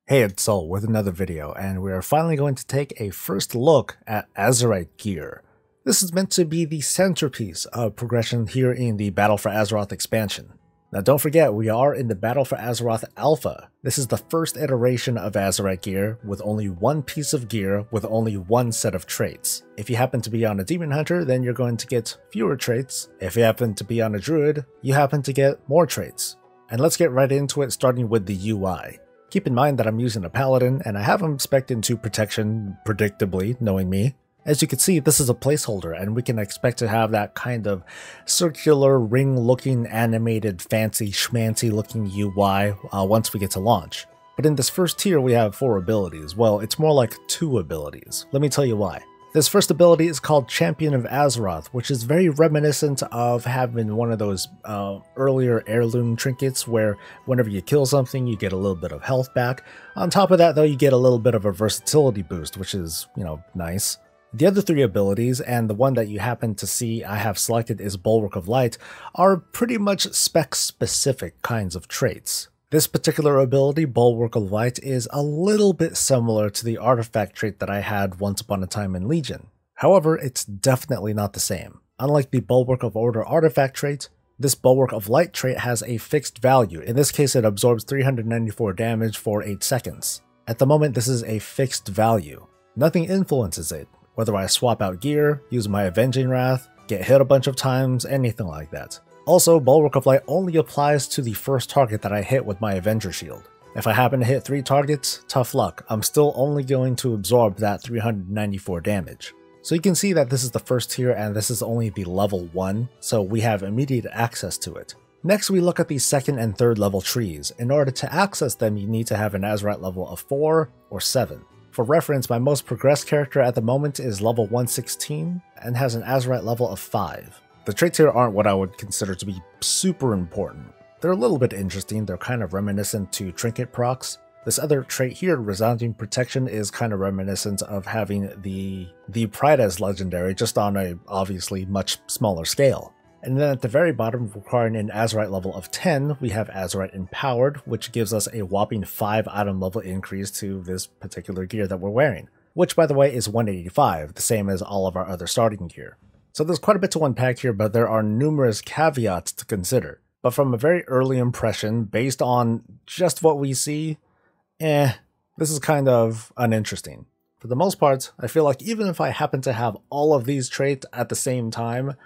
Hey, it's Sol with another video, and we are finally going to take a first look at Azerite Gear. This is meant to be the centerpiece of progression here in the Battle for Azeroth expansion. Now don't forget, we are in the Battle for Azeroth Alpha. This is the first iteration of Azerite Gear with only one piece of gear with only one set of traits. If you happen to be on a Demon Hunter, then you're going to get fewer traits. If you happen to be on a Druid, you happen to get more traits. And let's get right into it, starting with the UI. Keep in mind that I'm using a Paladin, and I have him spec'd into Protection, predictably, knowing me. As you can see, this is a placeholder, and we can expect to have that kind of circular, ring-looking, animated, fancy, schmancy-looking UI once we get to launch. But in this first tier, we have 4 abilities. Well, it's more like 2 abilities. Let me tell you why. This first ability is called Champion of Azeroth, which is very reminiscent of having one of those earlier heirloom trinkets where whenever you kill something, you get a little bit of health back. On top of that, though, you get a little bit of a versatility boost, which is, nice. The other 3 abilities, and the one that you happen to see I have selected is Bulwark of Light, are pretty much spec-specific kinds of traits. This particular ability, Bulwark of Light, is a little bit similar to the artifact trait that I had once upon a time in Legion. However, it's definitely not the same. Unlike the Bulwark of Order artifact trait, this Bulwark of Light trait has a fixed value. In this case, it absorbs 394 damage for 8 seconds. At the moment, this is a fixed value. Nothing influences it, whether I swap out gear, use my Avenging Wrath, get hit a bunch of times, anything like that. Also, Bulwark of Light only applies to the first target that I hit with my Avenger Shield. If I happen to hit 3 targets, tough luck, I'm still only going to absorb that 394 damage. So you can see that this is the first tier and this is only the level 1, so we have immediate access to it. Next, we look at the 2nd and 3rd level trees. In order to access them, you need to have an Azerite level of 4 or 7. For reference, my most progressed character at the moment is level 116 and has an Azerite level of 5. The traits here aren't what I would consider to be super important. They're a little bit interesting, they're kind of reminiscent to trinket procs. This other trait here, Resounding Protection, is kind of reminiscent of having the Pride as legendary, just on a obviously much smaller scale. And then at the very bottom, requiring an Azerite level of 10, we have Azerite Empowered, which gives us a whopping 5 item level increase to this particular gear that we're wearing, which by the way is 185, the same as all of our other starting gear. So there's quite a bit to unpack here, but there are numerous caveats to consider. But from a very early impression, based on just what we see, this is kind of uninteresting. For the most part, I feel like even if I happen to have all of these traits at the same time,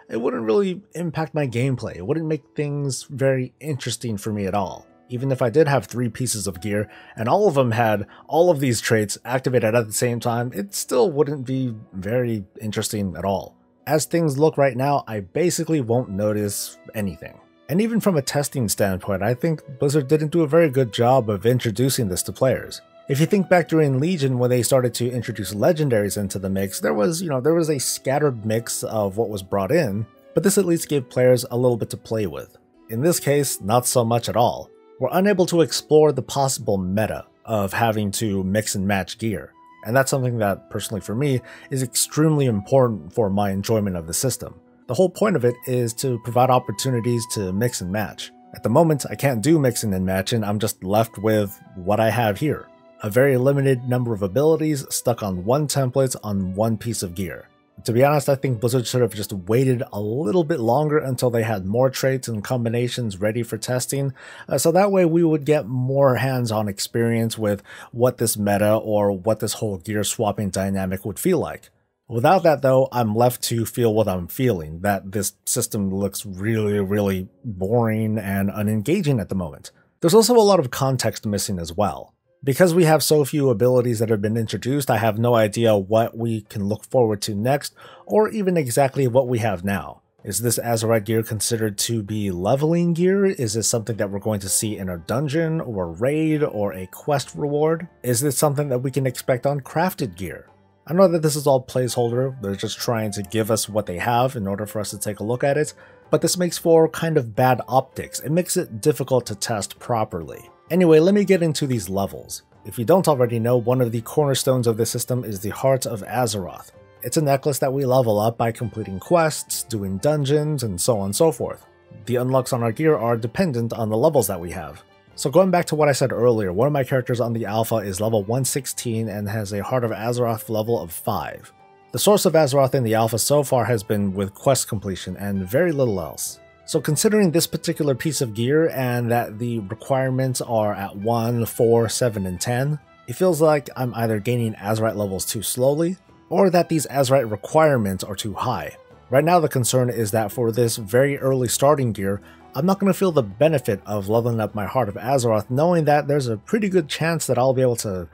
it wouldn't really impact my gameplay. It wouldn't make things very interesting for me at all. Even if I did have 3 pieces of gear, and all of them had all of these traits activated at the same time, it still wouldn't be very interesting at all. As things look right now, I basically won't notice anything. And even from a testing standpoint, I think Blizzard didn't do a very good job of introducing this to players. If you think back during Legion when they started to introduce legendaries into the mix, there was a scattered mix of what was brought in, but this at least gave players a little bit to play with. In this case, not so much at all. We're unable to explore the possible meta of having to mix and match gear. And that's something that, personally for me, is extremely important for my enjoyment of the system. The whole point of it is to provide opportunities to mix and match. At the moment, I can't do mixing and matching, I'm just left with what I have here. A very limited number of abilities stuck on one template on one piece of gear. To be honest, I think Blizzard should have just waited a little bit longer until they had more traits and combinations ready for testing, so that way we would get more hands-on experience with what this meta or what this whole gear swapping dynamic would feel like. Without that though, I'm left to feel what I'm feeling, that this system looks really boring and unengaging at the moment. There's also a lot of context missing as well. Because we have so few abilities that have been introduced, I have no idea what we can look forward to next, or even exactly what we have now. Is this Azerite gear considered to be leveling gear? Is this something that we're going to see in a dungeon, or a raid, or a quest reward? Is this something that we can expect on crafted gear? I know that this is all placeholder, they're just trying to give us what they have in order for us to take a look at it, but this makes for kind of bad optics. It makes it difficult to test properly. Anyway, let me get into these levels. If you don't already know, one of the cornerstones of this system is the Heart of Azeroth. It's a necklace that we level up by completing quests, doing dungeons, and so on and so forth. The unlocks on our gear are dependent on the levels that we have. So going back to what I said earlier, one of my characters on the alpha is level 116 and has a Heart of Azeroth level of 5. The source of Azeroth in the alpha so far has been with quest completion and very little else. So considering this particular piece of gear and that the requirements are at 1, 4, 7, and 10, it feels like I'm either gaining Azerite levels too slowly, or that these Azerite requirements are too high. Right now the concern is that for this very early starting gear, I'm not going to feel the benefit of leveling up my Heart of Azeroth knowing that there's a pretty good chance that I'll be able to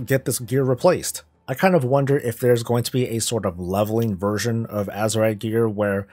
get this gear replaced. I kind of wonder if there's going to be a sort of leveling version of Azerite Gear where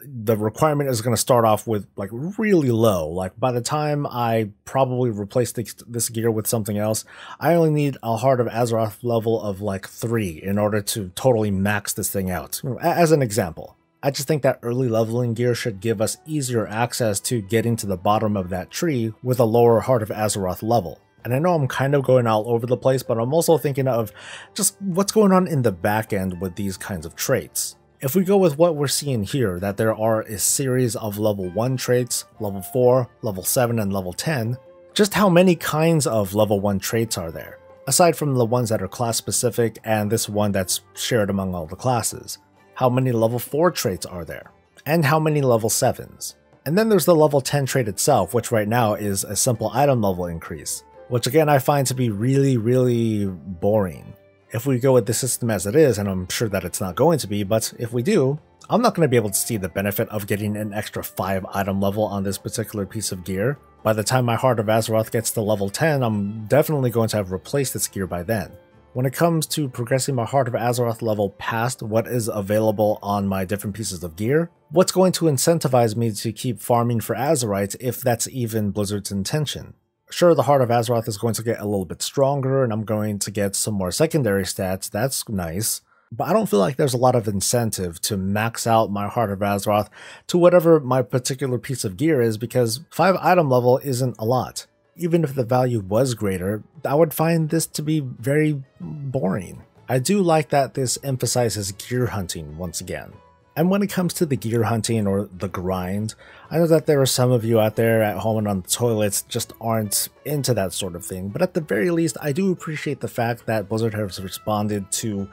the requirement is going to start off with like really low. Like by the time I probably replace this gear with something else, I only need a Heart of Azeroth level of like 3 in order to totally max this thing out, as an example. I just think that early leveling gear should give us easier access to getting to the bottom of that tree with a lower Heart of Azeroth level. And I know I'm kind of going all over the place, but I'm also thinking of just what's going on in the back end with these kinds of traits. If we go with what we're seeing here, that there are a series of level 1 traits, level 4, level 7, and level 10, just how many kinds of level 1 traits are there? Aside from the ones that are class specific and this one that's shared among all the classes. How many level 4 traits are there? And how many level 7s? And then there's the level 10 trait itself, which right now is a simple item level increase, which again I find to be really boring. If we go with the system as it is, and I'm sure that it's not going to be, but if we do, I'm not going to be able to see the benefit of getting an extra 5 item level on this particular piece of gear. By the time my Heart of Azeroth gets to level 10, I'm definitely going to have replaced this gear by then. When it comes to progressing my Heart of Azeroth level past what is available on my different pieces of gear, what's going to incentivize me to keep farming for Azerite if that's even Blizzard's intention? Sure, the Heart of Azeroth is going to get a little bit stronger and I'm going to get some more secondary stats, that's nice, but I don't feel like there's a lot of incentive to max out my Heart of Azeroth to whatever my particular piece of gear is because 5 item level isn't a lot. Even if the value was greater, I would find this to be very boring. I do like that this emphasizes gear hunting once again. And when it comes to the gear hunting or the grind, I know that there are some of you out there at home and on the toilets just aren't into that sort of thing, but at the very least I do appreciate the fact that Blizzard has responded to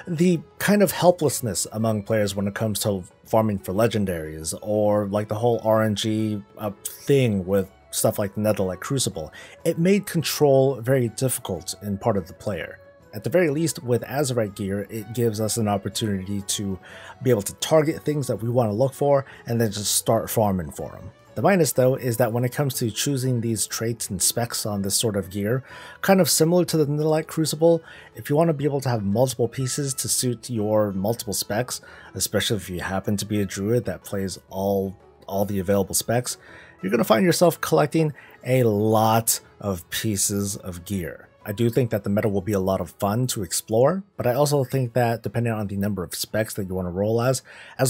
the kind of helplessness among players when it comes to farming for legendaries, or like the whole RNG thing with stuff like the Netherlight Crucible. It made control very difficult in part of the player. At the very least, with Azerite Gear, it gives us an opportunity to be able to target things that we want to look for and then just start farming for them. The minus though is that when it comes to choosing these traits and specs on this sort of gear, kind of similar to the Netherlight Crucible, if you want to be able to have multiple pieces to suit your multiple specs, especially if you happen to be a druid that plays all the available specs, you're going to find yourself collecting a lot of pieces of gear. I do think that the meta will be a lot of fun to explore, but I also think that depending on the number of specs that you want to roll as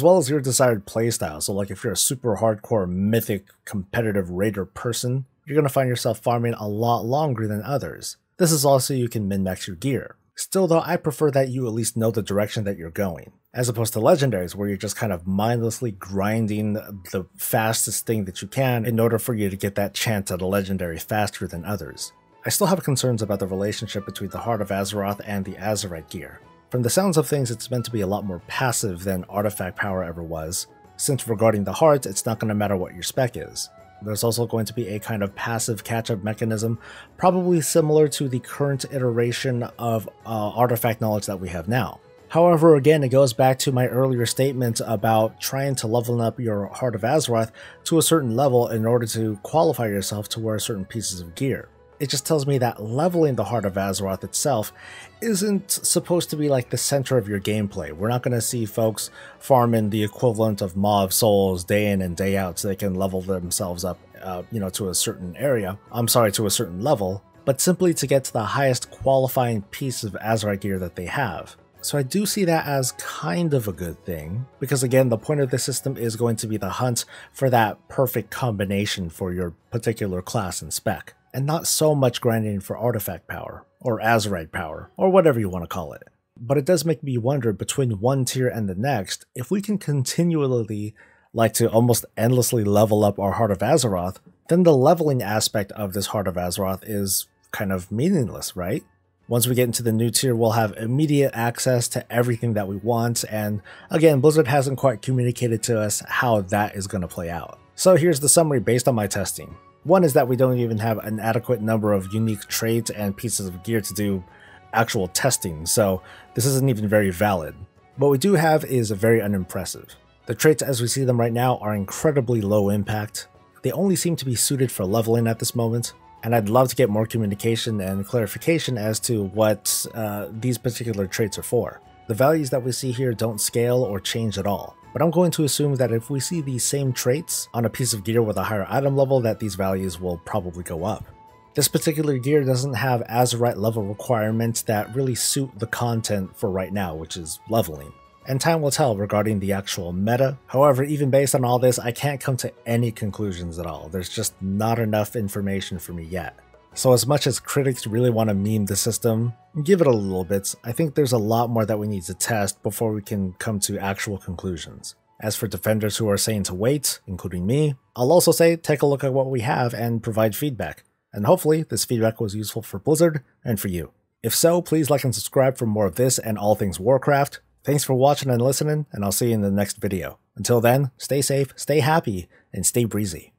well as your desired playstyle, so like if you're a super hardcore mythic competitive raider person, you're going to find yourself farming a lot longer than others. This is also you can min-max your gear. Still though, I prefer that you at least know the direction that you're going, as opposed to legendaries where you're just kind of mindlessly grinding the fastest thing that you can in order for you to get that chance at a legendary faster than others. I still have concerns about the relationship between the Heart of Azeroth and the Azerite Gear. From the sounds of things, it's meant to be a lot more passive than artifact power ever was, since regarding the heart, it's not going to matter what your spec is. There's also going to be a kind of passive catch-up mechanism, probably similar to the current iteration of artifact knowledge that we have now. However, again, it goes back to my earlier statement about trying to level up your Heart of Azeroth to a certain level in order to qualify yourself to wear certain pieces of gear. It just tells me that leveling the Heart of Azeroth itself isn't supposed to be like the center of your gameplay. We're not going to see folks farming the equivalent of Maw of Souls day in and day out so they can level themselves up, to a certain area. To a certain level, but simply to get to the highest qualifying piece of Azerite Gear that they have. So I do see that as kind of a good thing, because again, the point of the system is going to be the hunt for that perfect combination for your particular class and spec, and not so much grinding for artifact power, or Azerite power, or whatever you want to call it. But it does make me wonder, between one tier and the next, if we can continually, like to almost endlessly level up our Heart of Azeroth, then the leveling aspect of this Heart of Azeroth is kind of meaningless, right? Once we get into the new tier, we'll have immediate access to everything that we want, and again, Blizzard hasn't quite communicated to us how that is going to play out. So here's the summary based on my testing. One is that we don't even have an adequate number of unique traits and pieces of gear to do actual testing, so this isn't even very valid. What we do have is very unimpressive. The traits as we see them right now are incredibly low impact. They only seem to be suited for leveling at this moment, and I'd love to get more communication and clarification as to what these particular traits are for. The values that we see here don't scale or change at all, but I'm going to assume that if we see these same traits on a piece of gear with a higher item level, that these values will probably go up. This particular gear doesn't have Azerite level requirements that really suit the content for right now, which is leveling. And time will tell regarding the actual meta. However, even based on all this, I can't come to any conclusions at all. There's just not enough information for me yet. So as much as critics really want to meme the system, give it a little bit, I think there's a lot more that we need to test before we can come to actual conclusions. As for defenders who are saying to wait, including me, I'll also say take a look at what we have and provide feedback. And hopefully this feedback was useful for Blizzard and for you. If so, please like and subscribe for more of this and all things Warcraft. Thanks for watching and listening, and I'll see you in the next video. Until then, stay safe, stay happy, and stay breezy.